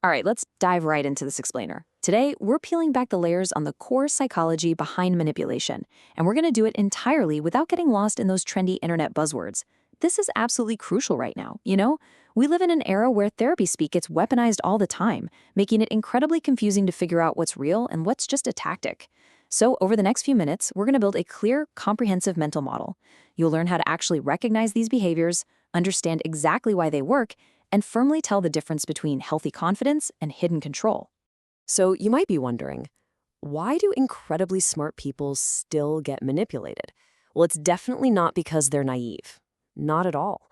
All right, let's dive right into this explainer. Today, we're peeling back the layers on the core psychology behind manipulation, and we're going to do it entirely without getting lost in those trendy internet buzzwords. This is absolutely crucial right now, you know? We live in an era where therapy speak gets weaponized all the time, making it incredibly confusing to figure out what's real and what's just a tactic. So, over the next few minutes, we're going to build a clear, comprehensive mental model. You'll learn how to actually recognize these behaviors, understand exactly why they work, and firmly tell the difference between healthy confidence and hidden control. So you might be wondering, why do incredibly smart people still get manipulated? Well, it's definitely not because they're naive. Not at all.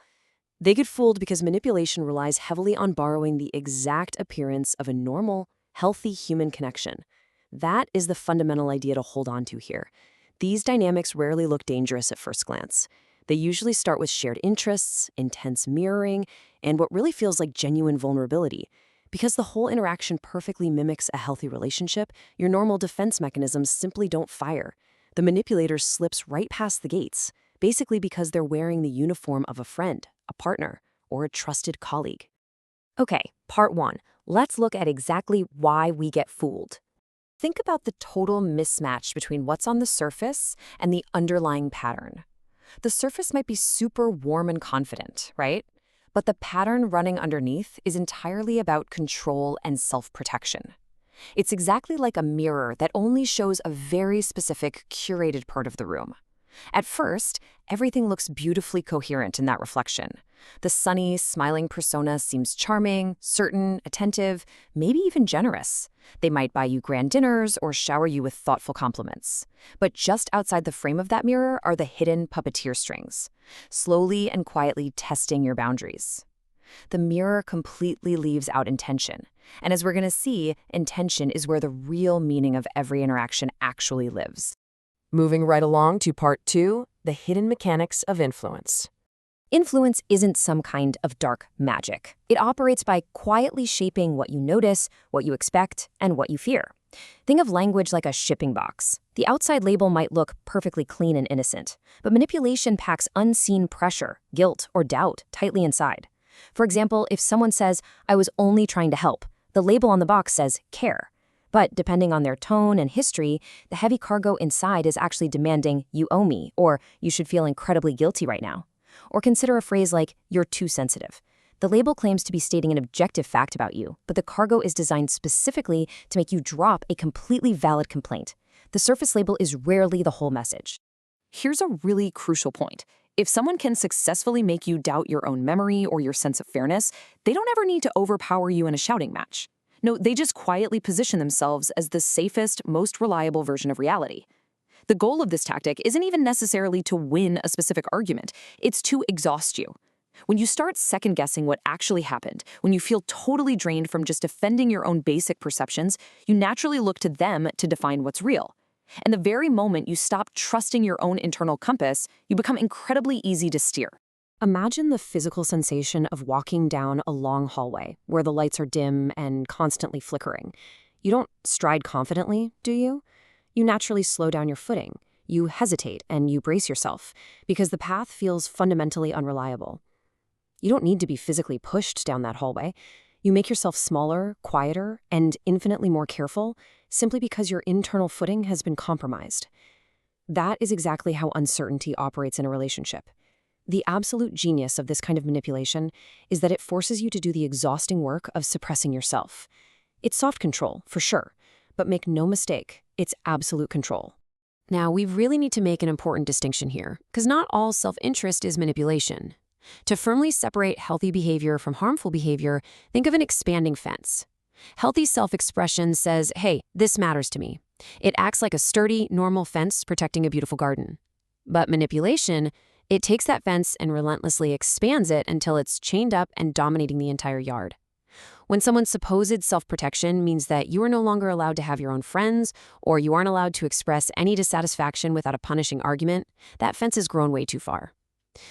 They get fooled because manipulation relies heavily on borrowing the exact appearance of a normal, healthy human connection. That is the fundamental idea to hold on to here. These dynamics rarely look dangerous at first glance. They usually start with shared interests, intense mirroring, and what really feels like genuine vulnerability. Because the whole interaction perfectly mimics a healthy relationship, your normal defense mechanisms simply don't fire. The manipulator slips right past the gates, basically because they're wearing the uniform of a friend, a partner, or a trusted colleague. Okay, part one. Let's look at exactly why we get fooled. Think about the total mismatch between what's on the surface and the underlying pattern. The surface might be super warm and confident, right? But the pattern running underneath is entirely about control and self-protection. It's exactly like a mirror that only shows a very specific, curated part of the room. At first, everything looks beautifully coherent in that reflection. The sunny, smiling persona seems charming, certain, attentive, maybe even generous. They might buy you grand dinners or shower you with thoughtful compliments. But just outside the frame of that mirror are the hidden puppeteer strings, slowly and quietly testing your boundaries. The mirror completely leaves out intention. And as we're going to see, intention is where the real meaning of every interaction actually lives. Moving right along to part two, the hidden mechanics of influence. Influence isn't some kind of dark magic. It operates by quietly shaping what you notice, what you expect, and what you fear. Think of language like a shipping box. The outside label might look perfectly clean and innocent, but manipulation packs unseen pressure, guilt, or doubt tightly inside. For example, if someone says, "I was only trying to help," the label on the box says, "care." But depending on their tone and history, the heavy cargo inside is actually demanding, "You owe me," or "You should feel incredibly guilty right now." Or consider a phrase like, "You're too sensitive." The label claims to be stating an objective fact about you, but the cargo is designed specifically to make you drop a completely valid complaint. The surface label is rarely the whole message. Here's a really crucial point. If someone can successfully make you doubt your own memory or your sense of fairness, they don't ever need to overpower you in a shouting match. No, they just quietly position themselves as the safest, most reliable version of reality. The goal of this tactic isn't even necessarily to win a specific argument. It's to exhaust you. When you start second-guessing what actually happened, when you feel totally drained from just defending your own basic perceptions, you naturally look to them to define what's real. And the very moment you stop trusting your own internal compass, you become incredibly easy to steer. Imagine the physical sensation of walking down a long hallway where the lights are dim and constantly flickering. You don't stride confidently, do you? You naturally slow down your footing. You hesitate and you brace yourself because the path feels fundamentally unreliable. You don't need to be physically pushed down that hallway. You make yourself smaller, quieter, and infinitely more careful simply because your internal footing has been compromised. That is exactly how uncertainty operates in a relationship. The absolute genius of this kind of manipulation is that it forces you to do the exhausting work of suppressing yourself. It's soft control, for sure, but make no mistake, it's absolute control. Now, we really need to make an important distinction here, because not all self-interest is manipulation. To firmly separate healthy behavior from harmful behavior, think of an expanding fence. Healthy self-expression says, "Hey, this matters to me." It acts like a sturdy, normal fence protecting a beautiful garden. But manipulation, it takes that fence and relentlessly expands it until it's chained up and dominating the entire yard. When someone's supposed self-protection means that you are no longer allowed to have your own friends, or you aren't allowed to express any dissatisfaction without a punishing argument, that fence has grown way too far.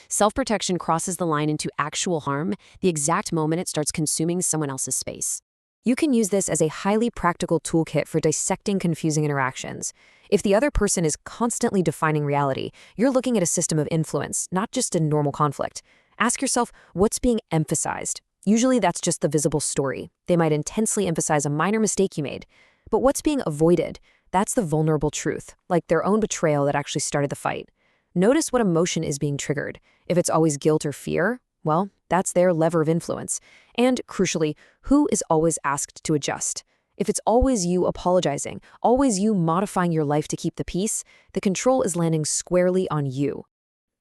Self-protection crosses the line into actual harm the exact moment it starts consuming someone else's space. You can use this as a highly practical toolkit for dissecting confusing interactions. If the other person is constantly defining reality, you're looking at a system of influence, not just a normal conflict. Ask yourself, what's being emphasized? Usually that's just the visible story. They might intensely emphasize a minor mistake you made. But what's being avoided? That's the vulnerable truth, like their own betrayal that actually started the fight. Notice what emotion is being triggered. If it's always guilt or fear, well, that's their lever of influence. And, crucially, who is always asked to adjust? If it's always you apologizing, always you modifying your life to keep the peace, the control is landing squarely on you.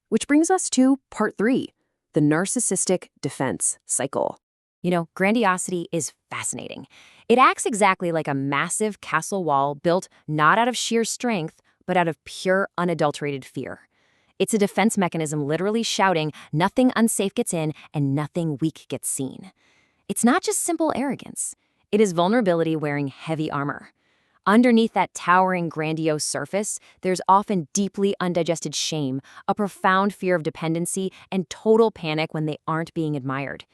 Which brings us to part 3, the narcissistic defense cycle. Grandiosity is fascinating. It acts exactly like a massive castle wall built not out of sheer strength, but out of pure, unadulterated fear. It's a defense mechanism literally shouting, nothing unsafe gets in and nothing weak gets seen. It's not just simple arrogance. It is vulnerability wearing heavy armor. Underneath that towering, grandiose surface, there's often deeply undigested shame, a profound fear of dependency, and total panic when they aren't being admired.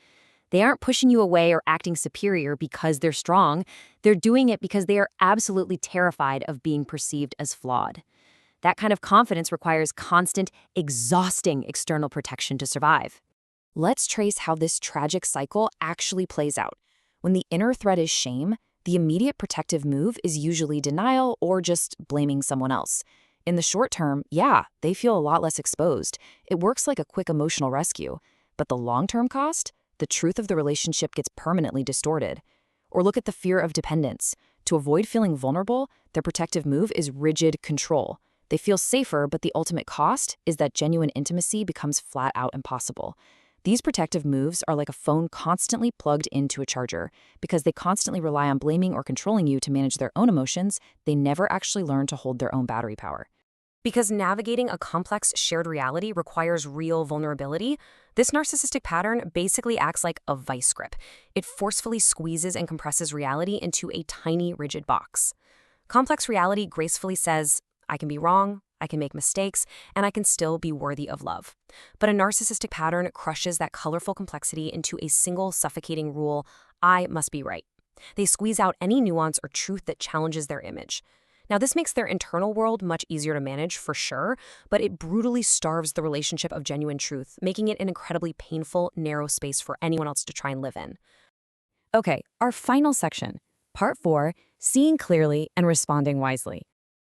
They aren't pushing you away or acting superior because they're strong. They're doing it because they are absolutely terrified of being perceived as flawed. That kind of confidence requires constant, exhausting external protection to survive. Let's trace how this tragic cycle actually plays out. When the inner threat is shame, the immediate protective move is usually denial or just blaming someone else. In the short term, yeah, they feel a lot less exposed. It works like a quick emotional rescue. But the long-term cost? The truth of the relationship gets permanently distorted. Or look at the fear of dependence. To avoid feeling vulnerable, their protective move is rigid control. They feel safer, but the ultimate cost is that genuine intimacy becomes flat out impossible. These protective moves are like a phone constantly plugged into a charger. Because they constantly rely on blaming or controlling you to manage their own emotions, they never actually learn to hold their own battery power. Because navigating a complex shared reality requires real vulnerability, this narcissistic pattern basically acts like a vice grip. It forcefully squeezes and compresses reality into a tiny, rigid box. Complex reality gracefully says, I can be wrong, I can make mistakes, and I can still be worthy of love. But a narcissistic pattern crushes that colorful complexity into a single suffocating rule, I must be right. They squeeze out any nuance or truth that challenges their image. Now, this makes their internal world much easier to manage, for sure, but it brutally starves the relationship of genuine truth, making it an incredibly painful, narrow space for anyone else to try and live in. Okay, our final section, part 4, seeing clearly and responding wisely.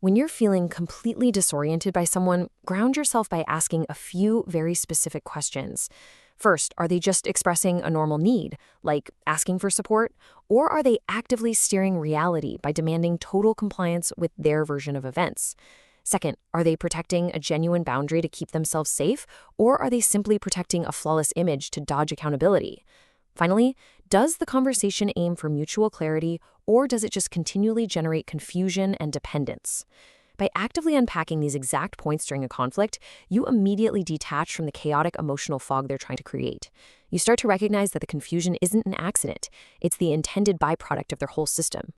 When you're feeling completely disoriented by someone, ground yourself by asking a few very specific questions. First, are they just expressing a normal need, like asking for support? Or are they actively steering reality by demanding total compliance with their version of events? Second, are they protecting a genuine boundary to keep themselves safe? Or are they simply protecting a flawless image to dodge accountability? Finally, does the conversation aim for mutual clarity, or does it just continually generate confusion and dependence? By actively unpacking these exact points during a conflict, you immediately detach from the chaotic emotional fog they're trying to create. You start to recognize that the confusion isn't an accident. It's the intended byproduct of their whole system.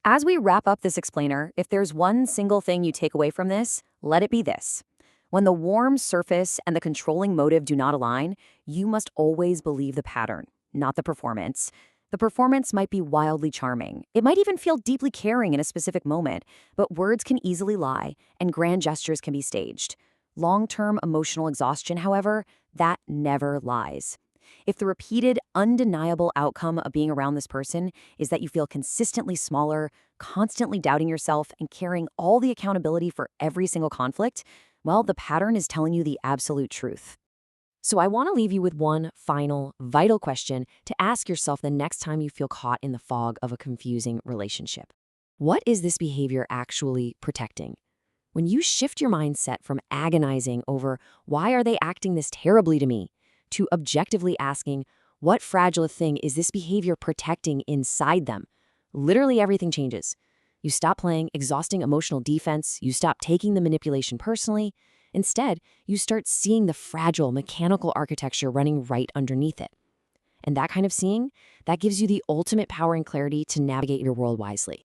As we wrap up this explainer, if there's one single thing you take away from this, let it be this. When the warm surface and the controlling motive do not align, you must always believe the pattern, not the performance. The performance might be wildly charming. It might even feel deeply caring in a specific moment, but words can easily lie, and grand gestures can be staged. Long-term emotional exhaustion, however, that never lies. If the repeated, undeniable outcome of being around this person is that you feel consistently smaller, constantly doubting yourself, and carrying all the accountability for every single conflict, well, the pattern is telling you the absolute truth. So I want to leave you with one final, vital question to ask yourself the next time you feel caught in the fog of a confusing relationship. What is this behavior actually protecting? When you shift your mindset from agonizing over why are they acting this terribly to me, to objectively asking, what fragile thing is this behavior protecting inside them? Literally everything changes. You stop playing exhausting emotional defense, you stop taking the manipulation personally. Instead, you start seeing the fragile mechanical architecture running right underneath it. And that kind of seeing, that gives you the ultimate power and clarity to navigate your world wisely.